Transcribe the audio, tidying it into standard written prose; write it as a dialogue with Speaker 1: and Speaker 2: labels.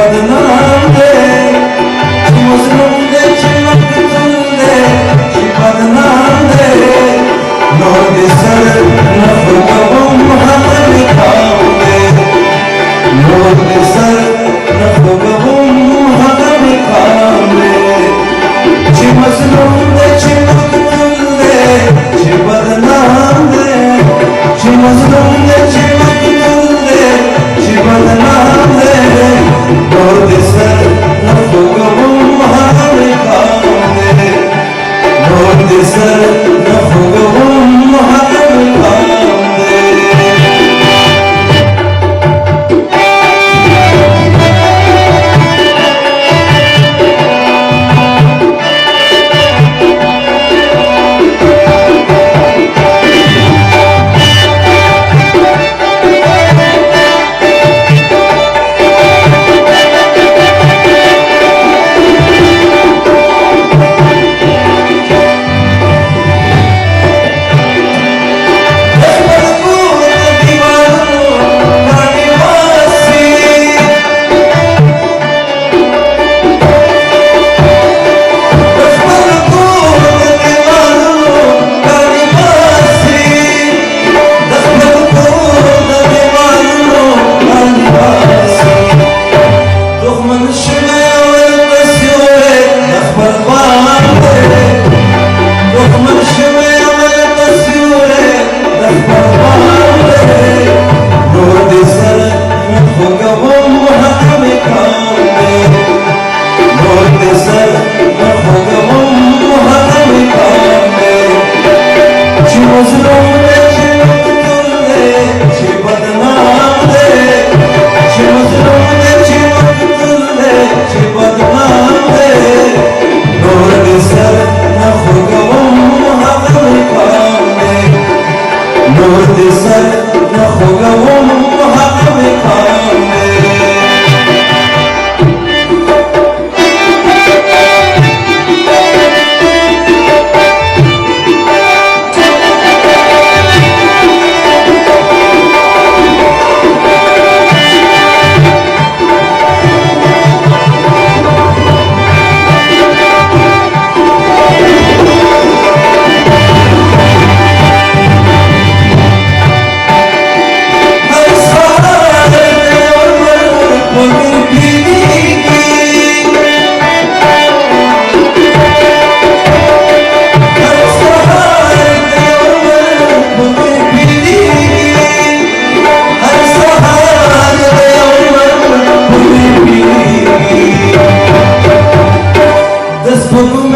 Speaker 1: बदनाम दे मजलूम दे मकतूल दे बदनाम दे नूर दे सर नफगम हक लिखाम दे नूर दे सर नफगम हक लिखाम दे मजलूम दे मकतूल दे बदनाम दे मजलूम दे मकतूल दे बदनाम दे नूर दे सर नफगम हक लिखाम दे नूर दे सर नफगम हक लिखाम दे
Speaker 2: This book